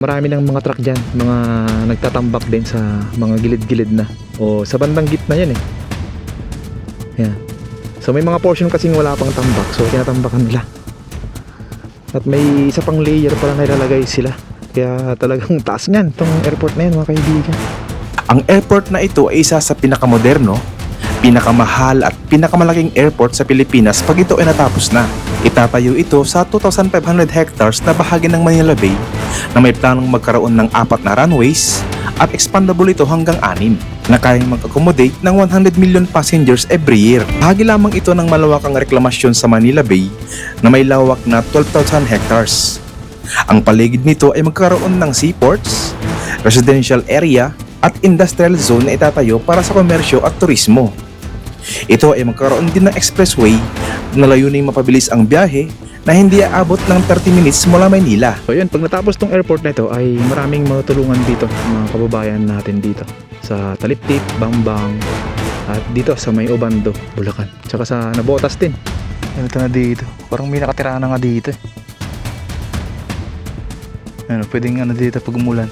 Marami ng mga truck dyan, mga nagtatambak din sa mga gilid-gilid na o sa bandang gitna yan eh. Yan. So may mga portion kasing wala pang tambak, so tinatambakan nila. At may isa pang layer pala na ilalagay sila. Kaya talagang taas niyan itong airport na yan, mga kaibigan. Ang airport na ito ay isa sa pinakamoderno, pinakamahal at pinakamalaking airport sa Pilipinas pag ito ay natapos na. Itatayo ito sa 2,500 hectares na bahagi ng Manila Bay na may planong magkaroon ng 4 na runways at expandable ito hanggang 6 na kayang mag-accommodate ng 100 million passengers every year. Bahagi lamang ito ng malawakang reklamasyon sa Manila Bay na may lawak na 12,000 hectares. Ang paligid nito ay magkaroon ng seaports, residential area at industrial zone na itatayo para sa komersyo at turismo. Ito ay magkaroon din ng expressway na layuning mapabilis ang biyahe na hindi aabot ng 30 minutes mula Maynila. So yun, pag natapos tong airport na ito ay maraming matulungan dito, mga kababayan natin dito sa Taliptip, Bambang at dito sa may Obando, Bulacan, tsaka sa Nabotas din. Ano ito na dito, parang may nakatira na nga dito eh. Ano, pwedeng ano dito pag umulan.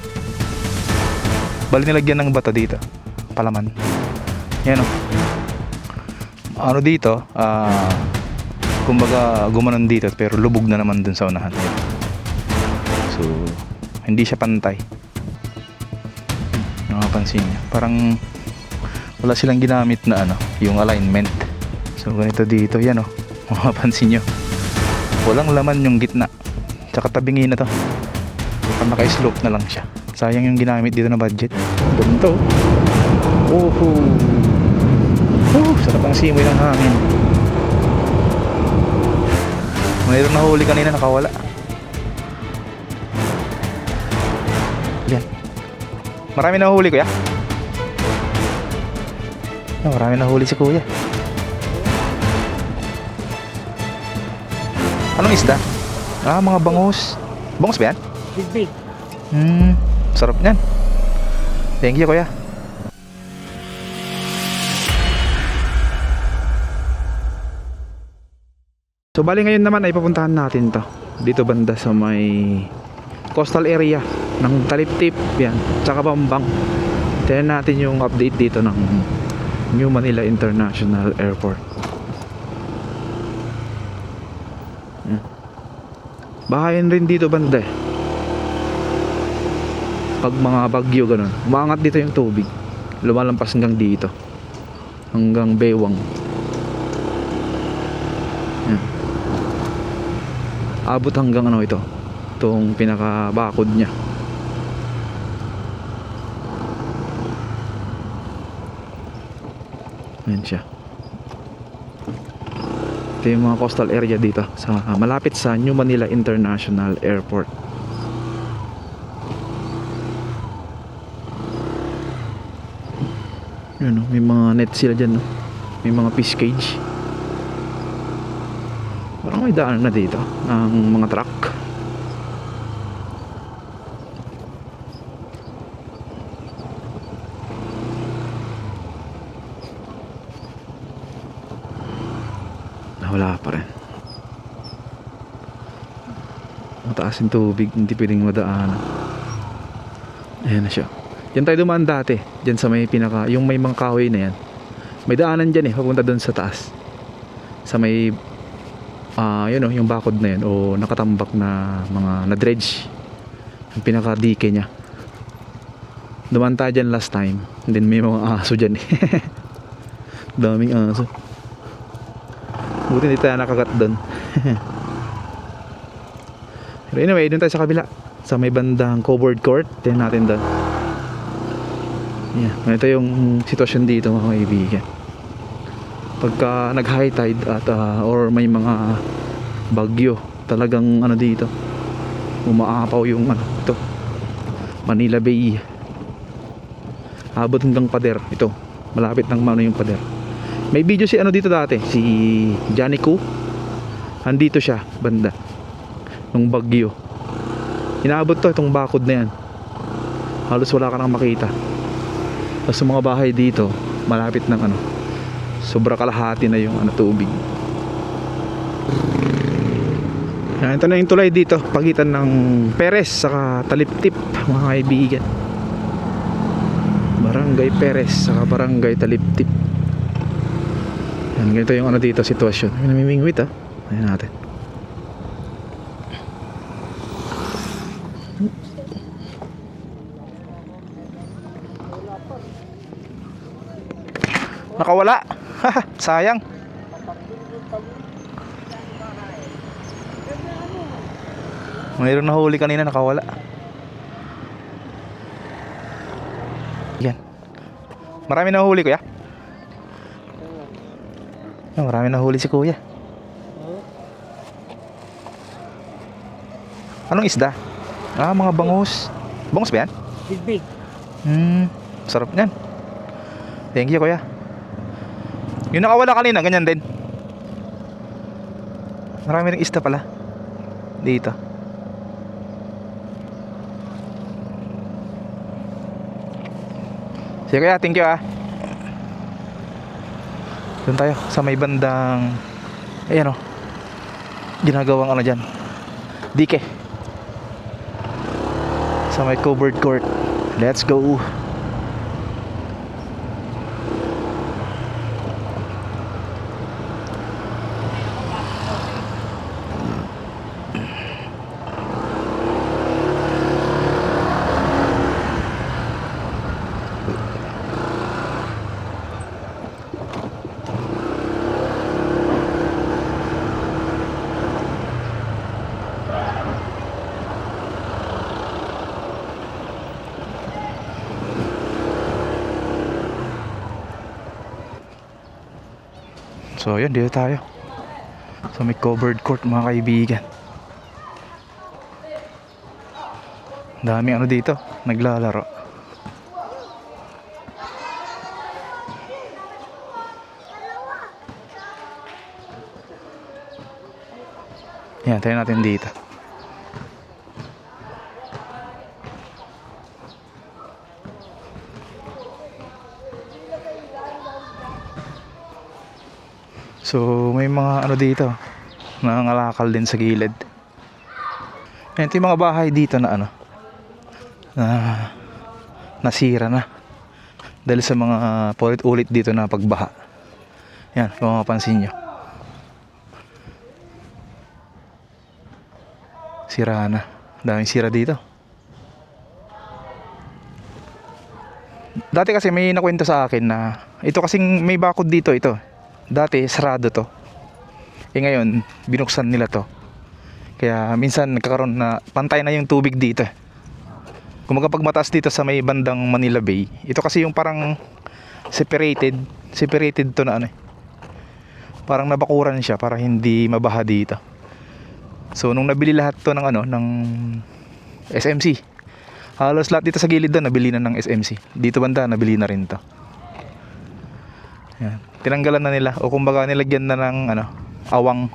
Bali nilagyan ng bata dito, palaman. Yan o. Ano dito, kumbaga gumanon dito pero lubog na naman dun sa unahan. So hindi siya pantay. Nakapansin niya, parang wala silang ginamit na ano, yung alignment. So ganito dito, yan o. Makapansin nyo, walang laman yung gitna, tsaka tabingin na to, parang naka-slope na lang siya. Sayang yung ginamit dito na budget. Ganito. Sarap ang simoy ng hangin. Mayroon na huli kanina, nakawala. Yan. Marami na huli, kuya? Marami na huli si kuya. Anong isda? Mga bangus. Bangus ba yan? Big. Sarap niyan. Thank you, kuya. So bali ngayon naman ay papuntahan natin to dito banda sa may coastal area ng Taliptip yan, tsaka Bambang. Tignan natin yung update dito ng New Manila International Airport. Bahayan rin dito banda eh. Pag mga bagyo ganun, umaangat dito yung tubig, lumalampas hanggang dito, hanggang Bewang. Yan. Abot hanggang ano ito, itong pinakabakod niya. Yan siya. Ito yung mga coastal area dito sa malapit sa New Manila International Airport. Yun, may mga net sila dyan, no? May mga fish cage. Parang may daan na dito ng mga truck. Wala pa rin. Mataas yung tubig, hindi pwedeng madaanan. Ayan na siya. Diyan tayo dumaan dati, diyan sa may pinaka, yung may mga kahoy na yan. May daanan dyan eh, papunta doon sa taas. Sa may yun o, yung bakod na yun, o nakatambak na mga na-dredge, yung pinaka dike nya. Dumaan tayo dyan last time. And then may mga aso dyan eh. Daming aso. Buti hindi tayo nakagat doon. Pero anyway, doon tayo sa kabila, sa may bandang covered court. Tingnan natin doon. Yeah, ito yung sitwasyon dito, mga kaibigan. Pagka nag high tide at or may mga bagyo, talagang ano dito, umaapaw yung ano, ito, Manila Bay. Abot hanggang pader. Ito, malapit ng mano yung pader. May video si ano dito dati, si Johnny Koo. Andito siya banda nung bagyo. Inaabot to, itong bakod na yan. Halos wala ka nang makita. Tapos mga bahay dito, malapit ng ano, sobra kalahati na yung ano, tubig. Yan, ito na yung tulay dito, pagitan ng Perez saka Taliptip, mga kaibigan. Barangay Perez saka Barangay Taliptip. Yan, ganito yung ano dito, sitwasyon. May namimingwit ah. Ayan natin. Nakawala. Sayang. Mayroon na huli kanina, nakawala. Yan. Marami na huli, kuya. Marami na huli si kuya. Anong isda? Ah, mga bangus. Bangus ba yan? Big. Sarap yan. Thank you, kuya. Yung nakawala kanina, ganyan din. Marami ring isda pala dito. Sige kuya, thank you ah. Doon tayo sa may bandang, ayan o, ginagawang ano dyan, dike, sa may covered court. Let's go. So yun, dito tayo sa may covered court, mga kaibigan. Daming ano dito, naglalaro. Yan, tayo natin dito. So may mga ano dito, nangangalakal din sa gilid. Ito yung mga bahay dito na ano, na nasira na dahil sa mga paulit-ulit dito na pagbaha. Yan, kung mapapansin nyo, sira na. Daming sira dito. Dati kasi may nakwento sa akin na ito kasing may bakod dito, ito dati sarado to. Ngayon binuksan nila to. Kaya minsan nagkakaroon na pantay na yung tubig dito. Kung pag mataas dito sa may bandang Manila Bay, ito kasi yung parang separated to na ano. Parang nabakuran siya para hindi mabaha dito. So nung nabili lahat to ng ano, ng SMC, halos lahat dito sa gilid doon nabili na ng SMC. Dito banda nabili na rin to. Yan. Tinanggalan na nila, o kumbaga nilagyan na ng ano, awang,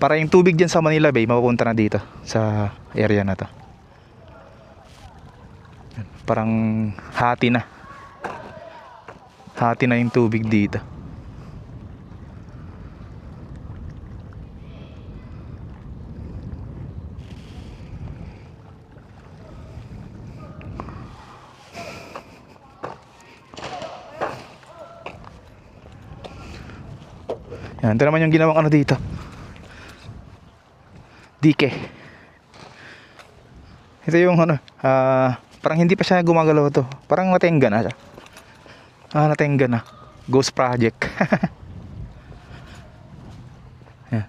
para yung tubig dyan sa Manila Bay mapupunta na dito sa area na to. Yan. Parang hati na yung tubig dito. Yan, ito naman yung ginawang ano dito, dike. Ito yung ano, parang hindi pa siya gumagalaw to. Parang natenga na siya. Natenga na. Ghost project. Yan.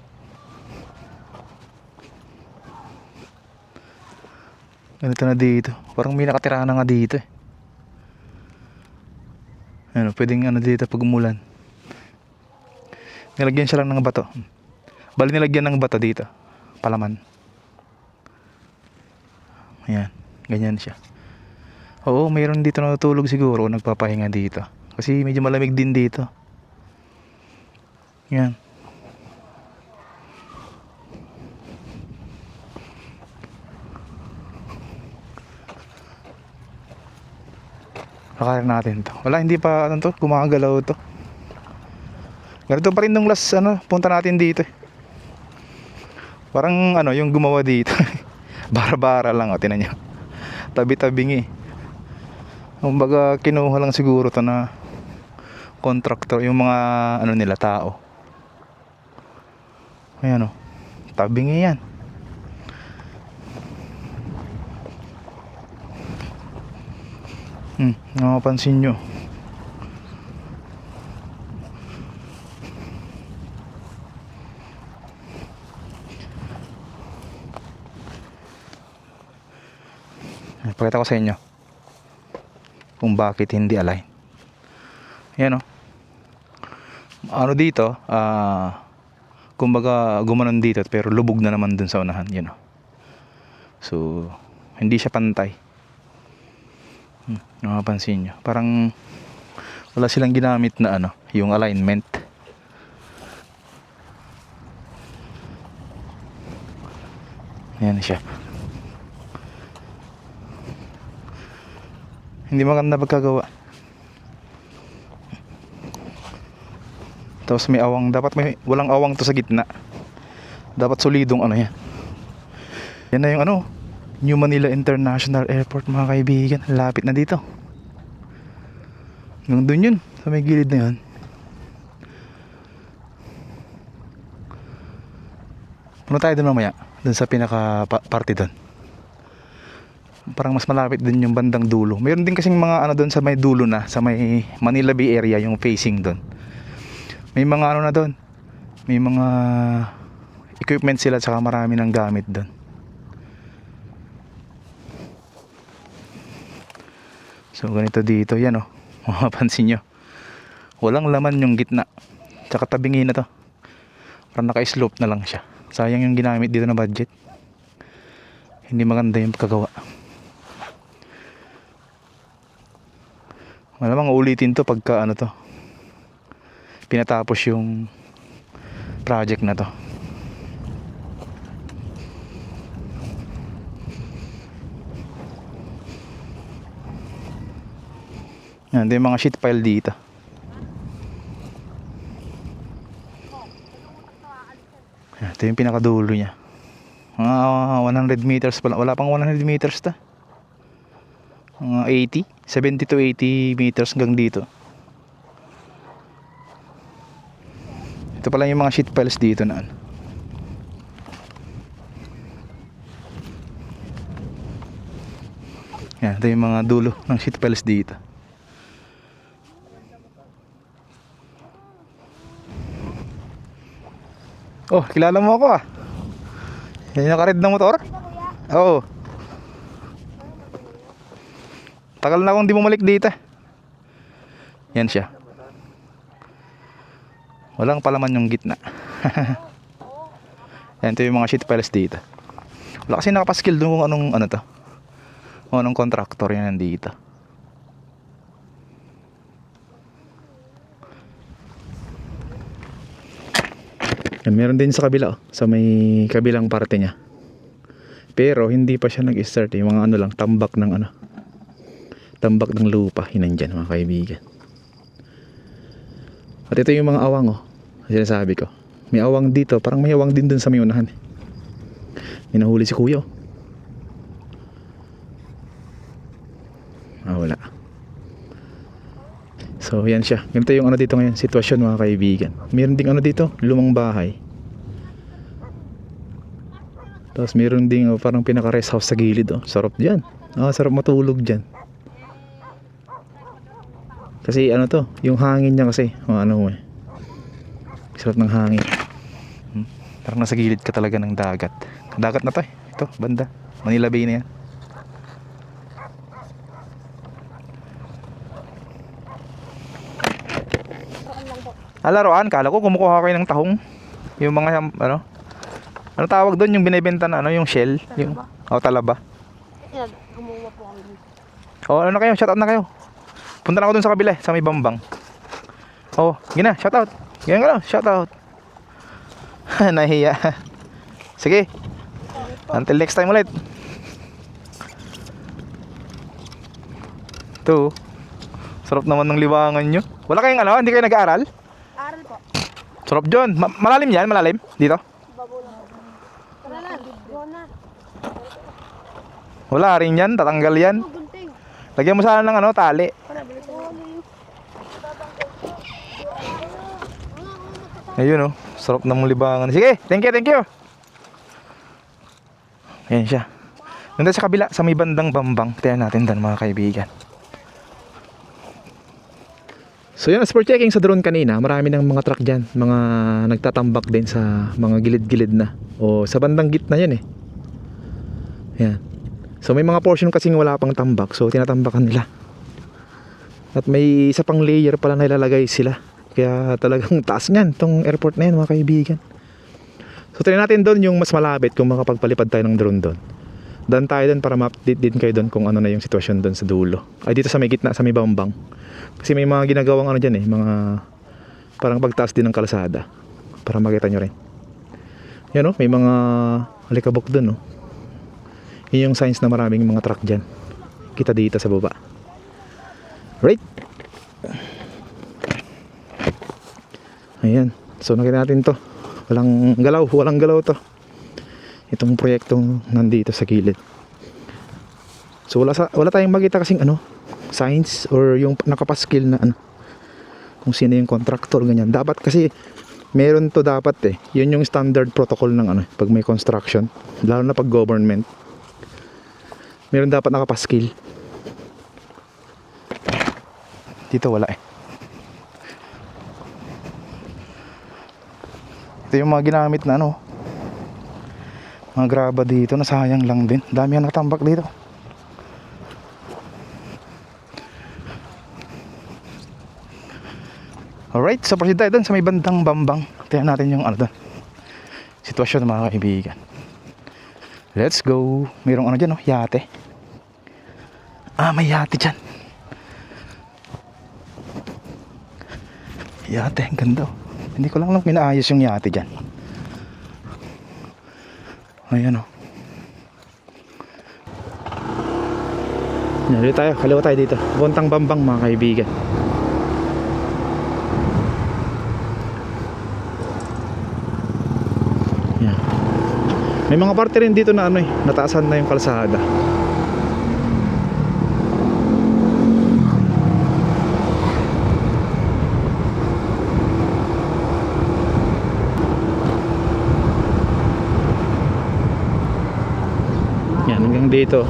Ganito na dito. Parang may nakatira na nga dito eh. Ano, pwedeng ano dito pag umulan. Nilagyan siya lang ng bato. Bali nilagyan ng bato dito, palaman. Ayan, ganyan siya. Oo, mayroon dito natutulog siguro, nagpapahinga dito. Kasi medyo malamig din dito. Yan. Lakarin natin to. Wala, hindi pa ano to, gumagalaw to. Ganito pa rin nung last ano, punta natin dito eh. Parang ano, yung gumawa dito. Bara-bara lang, tinan nyo. Tabi-tabing eh. Kumbaga kinuha lang siguro to na contractor, yung mga ano nila, tao. Ayan o, tabingi yan. Nakapansin nyo. Pakita ko sa inyo kung bakit hindi align. Ayan o. Ano dito, kumbaga gumanon dito pero lubog na naman dun sa unahan. Yan o. So, hindi siya pantay. Nakapansin nyo. Parang wala silang ginamit na ano, yung alignment. Ayan siya. Hindi maganda pagkagawa. Tapos may awang, dapat walang awang to sa gitna. Dapat solidong ano yan. Yan na yung ano, New Manila International Airport, mga kaibigan. Lapit na dito. Hanggang dun yun, sa may gilid na yun. Punta tayo dun mamaya, dun sa pinaka party dun. Parang mas malapit din yung bandang dulo. Mayroon din kasing mga ano dun sa may dulo na, sa may Manila Bay area, yung facing dun. May mga ano na dun, may mga equipment sila, saka marami ng gamit dun. So ganito dito, yan o, mapapansin nyo, walang laman yung gitna, tsaka tabingi na to. Parang naka-slope na lang siya. Sayang yung ginamit dito na budget. Hindi maganda yung pagkagawa. Malamang ulitin to pagka ano to, pinatapos yung project na to. Yan, ito yung mga sheet pile dito. Yan, ito yung pinakadulo niya. Mga 100 meters pala. Wala pang 100 meters ta. Mga 70 to 80 meters hanggang dito. Ito pala yung mga sheet piles dito na ano. Yan, ito yung mga dulo ng sheet piles dito. Oh, kilala mo ako ah. Yan yung naka-red na motor? Oo. Tagal na akong di bumalik dito. Yan siya. Walang palaman yung gitna. Yan, ito yung mga sheet piles dito. Wala kasi nakapaskill doon kung anong ano to, kung anong contractor yan nandito. Yan, meron din sa kabila, sa may kabilang parte niya. Pero hindi pa siya nag-start, yung mga ano lang, tambak ng ano, tambak ng lupa, hinandyan mga kaibigan. At ito yung mga awang sinasabi ko. May awang dito, parang may awang din dun sa may unahan. May nahuli si kuya. Wala. So yan siya. Ganito yung ano dito ngayon, sitwasyon mga kaibigan. Meron ding ano dito, lumang bahay. Tapos meron ding parang pinaka rest house sa gilid. Sarap dyan. Sarap matulog dyan. Kasi ano to, yung hangin niya kasi, sarap ng hangin. Parang nasa gilid ka talaga ng dagat. Dagat na to ito, banda Manila Bay na yan. Laruan, kala ko kumukuha kayo ng tahong. Yung mga ano tawag doon, yung binebenta na yung shell, yung talaba. Yan, gumawa po kami dito. Ano na kayo, shout out na kayo. Punta na ako dun sa kabila, sa may Bambang. Gina, shout out. Ganyan ka lang, shout out. Nahiya. Sige. Until next time ulit. Ito. Sarap naman ng liwangan nyo. Wala kayong hindi kayo nag-aaral? Aral po. Sarap dyan. Malalim yan, malalim. Dito. Babo lang. Wala rin yan, tatanggal yan. Gunting. Lagyan mo sana ng ano, tali. Ayun oh, sarap ng libangan. Sige, thank you, thank you. Ayan siya. Nandun sa kabila, sa may bandang Bambang. Tingnan natin doon mga kaibigan. So yun, as per checking sa drone kanina, marami ng mga truck dyan, mga nagtatambak din sa mga gilid-gilid na o sa bandang gitna yan eh. Yan. So may mga portion kasing wala pang tambak, so tinatambakan nila. At may isa pang layer pala na ilalagay sila. Kaya talagang taas niyan tong airport na yan mga kaibigan. So try natin doon yung mas malapit kung makapagpalipad tayo ng drone doon. Dan tayo doon para ma-update din kayo doon kung ano na yung sitwasyon doon sa dulo. Ay dito sa may gitna, sa may Bambang. Kasi may mga ginagawang ano dyan eh, mga parang pagtaas din ng kalsada. Para makita nyo rin. Yan o, may mga alikabok doon o. Yun yung signs na maraming mga truck dyan. Kita dito sa baba. Right? Ayan. So nakita natin to. Walang galaw to. Itong proyektong nandito sa gilid. So wala tayong makita kasing ano, signs or yung nakapaskil na ano, kung sino yung contractor ganyan. Dapat kasi meron to dapat eh. Yun yung standard protocol ng ano, pag may construction, lalo na pag government. Meron dapat nakapaskil. Dito wala eh. Ito yung mga ginamit na ano, mga graba dito, nasayang lang din. Dami ang nakatambak dito. Alright, so proceed tayo dun sa may bandang Bambang. Tingnan natin yung ano dun, sitwasyon mga kaibigan. Let's go. Mayroong ano dyan oh, yate. May yate dyan. Yate, ang ganda oh. Hindi ko lang pinaayos yung yate dyan. Ayan oh. Dito tayo, kaliwa tayo dito. Buntang Bambang mga kaibigan. Yan. May mga parte rin dito na ano eh, nataasan na yung kalsada. Yan, hanggang dito.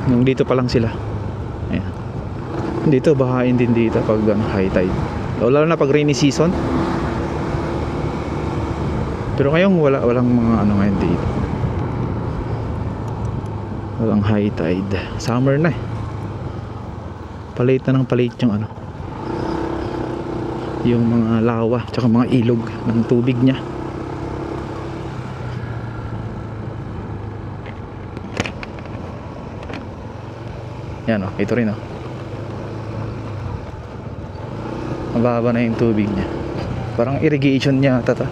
Hanggang dito pa lang sila. Ayan. Dito, bahain din dito pag high tide. Lalo na pag rainy season. Pero ngayon walang mga ano ngayon dito. Walang high tide. Summer na eh. Palit na ng palit yung ano, yung mga lawa tsaka mga ilog ng tubig niya. Yan o, ito rin o. Mababa na yung tubig niya. Parang irrigation niya ata to.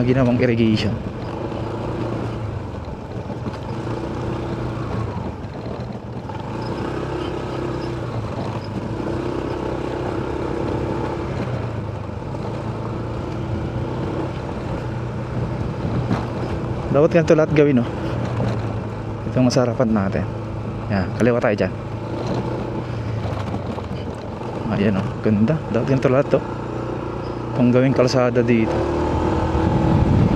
Ginawang irrigation. Dapat ganito lahat gawin no. Itong nasa harapan natin. Yan, kaliwa tayo dyan. Ayan o, ganda. Dapat ganito lahat to. Itong gawing kalsada dito.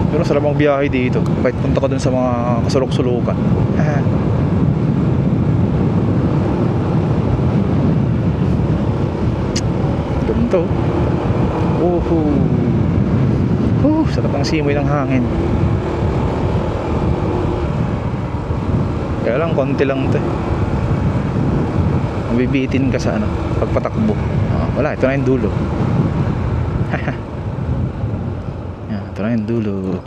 Pero sarap ang biyahe dito. Kahit punta ka dun sa mga kasulok-sulukan. Ganito. Sarap ang simoy ng hangin. Kaya lang, konti lang ito eh. Mabibitin ka sa ano, pagpatakbo. Wala, ito na yung dulo. Yan, ito na yung dulo.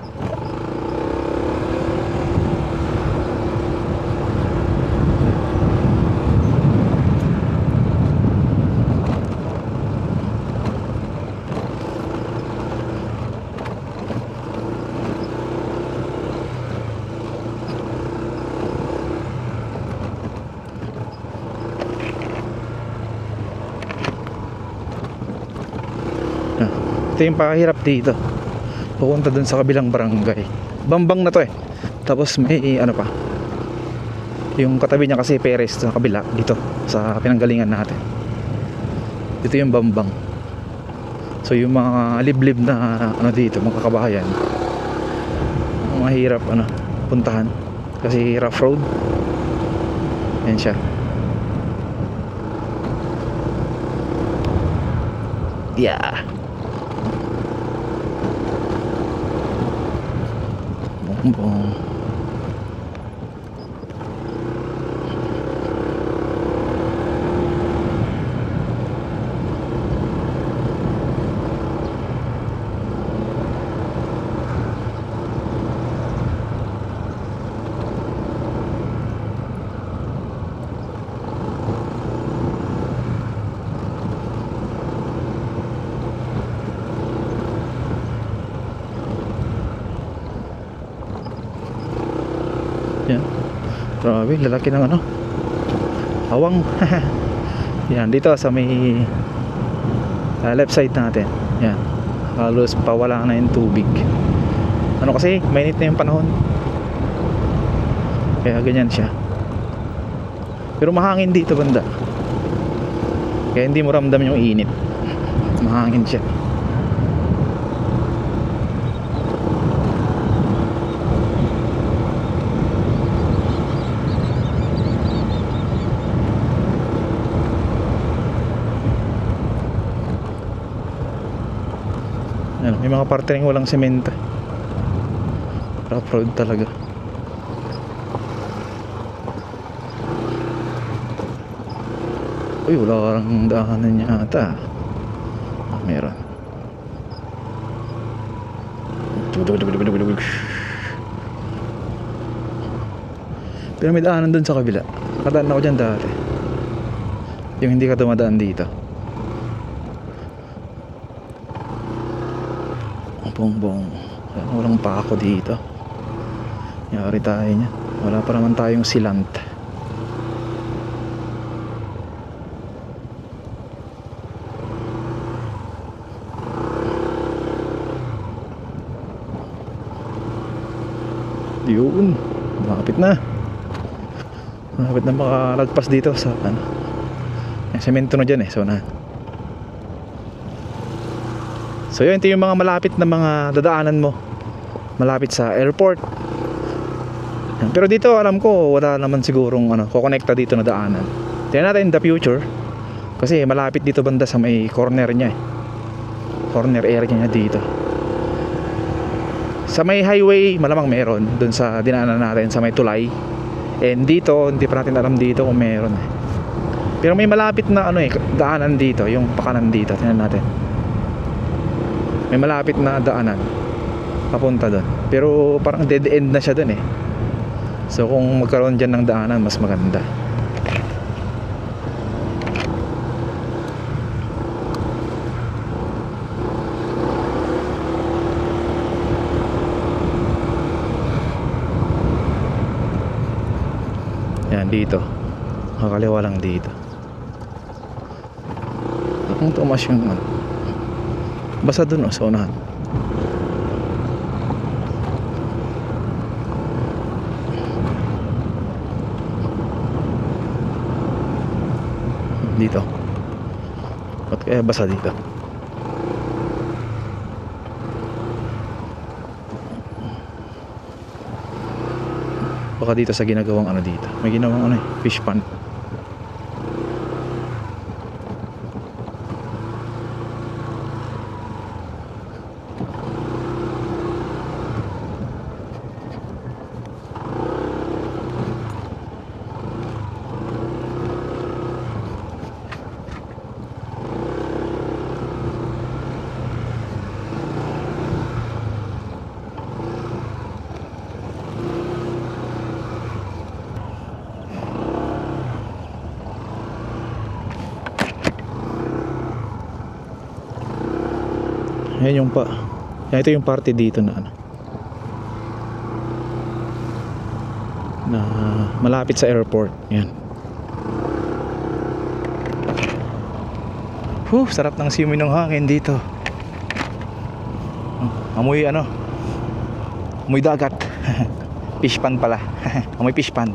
Ito yung pakahirap dito, pupunta dun sa kabilang barangay. Bambang na to eh. Tapos may ano pa, yung katabi niya kasi Perez sa kabila dito sa pinanggalingan natin. Dito yung Bambang. So yung mga liblib na ano dito, mga kabahayan, mahirap ano puntahan kasi rough road. Yan siya. Yeah. Bong. Yan. Grabe, lalaki ng ano, hawang. Yan, dito sa may left side natin. Yan, halos pawala na yung tubig. Ano kasi, mainit na yung panahon, kaya ganyan siya. Pero mahangin dito banda, kaya hindi mo ramdam yung init. Mahangin siya. Yan, may mga parte rin walang semento. Rough road talaga. Uy, wala karang daanan niya ata. Meron. Pero may daanan dun sa kabila. Nakadaan ako dyan dati. Yung hindi ka dumadaan dito. Bongbong. Walang pako dito. Yari tayo niya. Wala pa naman tayong silant. Yun, malapit na. Malapit na makalagpas dito sa ano. May semento na dyan eh. So na. So yun, ito yung mga malapit na mga dadaanan mo malapit sa airport. Pero dito alam ko wala naman sigurong ano, kukonekta dito na daanan. Tingnan natin in the future, kasi malapit dito banda sa may corner niya eh. Corner area niya dito. Sa may highway malamang meron dun sa dinaanan natin sa may tulay. And dito hindi pa natin alam dito kung meron eh. Pero may malapit na ano eh, daanan dito, yung pakanan dito. Tingnan natin. May malapit na daanan papunta doon, pero parang dead end na siya doon eh. So kung magkaroon dyan ng daanan, mas maganda. Yan dito, kakaliwa lang dito. Kung tumas yung ano, basta dun sa unahan. Dito. Ba't kaya basa dito? Baka dito sa ginagawang ano dito. May ginawang ano eh, fish pond. Yan yung ito yung parte dito na ano, na malapit sa airport. Yan. Sarap ng simoy ng hangin dito. Amoy ano, amoy dagat. Fish pan pala. May fish pan.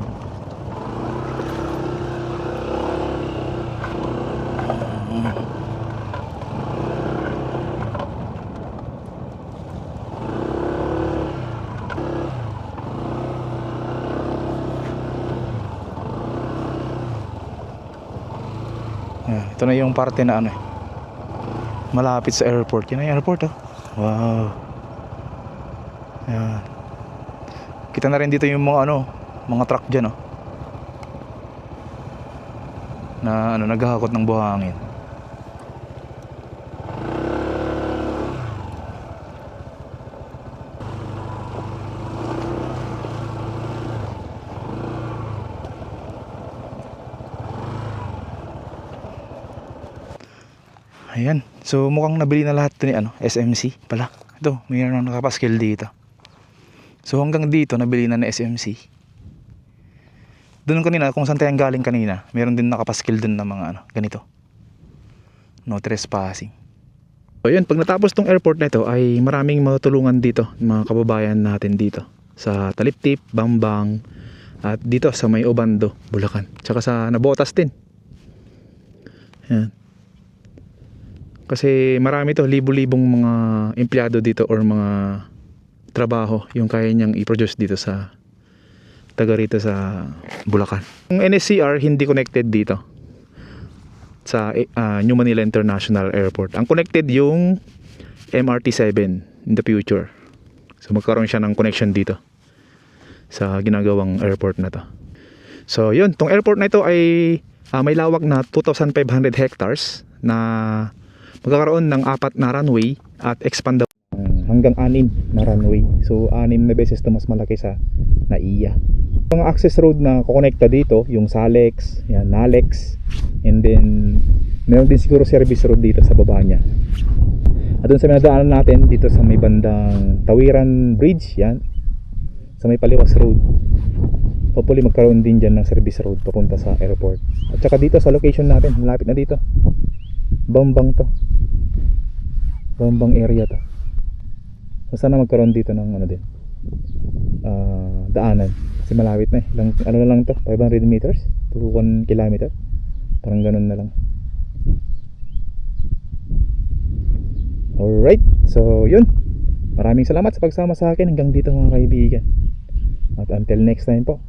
Ito na yung parte na ano eh, malapit sa airport. Yan na yung airport oh. Wow. Yan. Kita na rin dito yung mga ano, mga truck dyan oh, na ano, naghahakot ng buhangin. Ayan. So mukhang nabili na lahat 'to ni ano, SMC pala. Ito, mayroon nang nakapaskil dito. So hanggang dito nabili na ni SMC. Doon kanina kung saan tayong galing kanina, meron din nakapaskil doon na mga ano, ganito. No trespassing. So yun, pag natapos tong airport na ito ay maraming matutulungan dito, mga kababayan natin dito sa Taliptip, Bambang at dito sa may Obando, Bulacan. Tsaka sa Nabotas din. Yan. Kasi marami to, libo-libong mga empleyado dito or mga trabaho yung kaya niyang i-produce dito sa taga rito sa Bulacan. Yung NSCR hindi connected dito sa New Manila International Airport. Ang connected yung MRT-7 in the future. So magkaroon siya ng connection dito sa ginagawang airport na to. So yun, tong airport na ito ay may lawak na 2,500 hectares na magkakaroon ng 4 na runway at expandable hanggang 6 na runway. So 6 na beses to mas malaki sa NAIA. Ang access road na kukonekta dito, yung Salex, yan, Nalex, and then meron din siguro service road dito sa baba niya. At dun sa minadaanan natin dito sa may bandang Tawiran Bridge, yan, sa may Paliwas Road, hopefully magkaroon din dyan ng service road papunta sa airport. At saka dito sa location natin, malapit na dito, Bambang to, Bambang area to. So sana magkaroon dito ng ano din, daanan. Kasi malapit na eh. Ano na lang to, 500 meters to 1 kilometer. Parang ganun na lang. Alright, so yun. Maraming salamat sa pagsama sa akin hanggang dito mga kaibigan. At until next time po.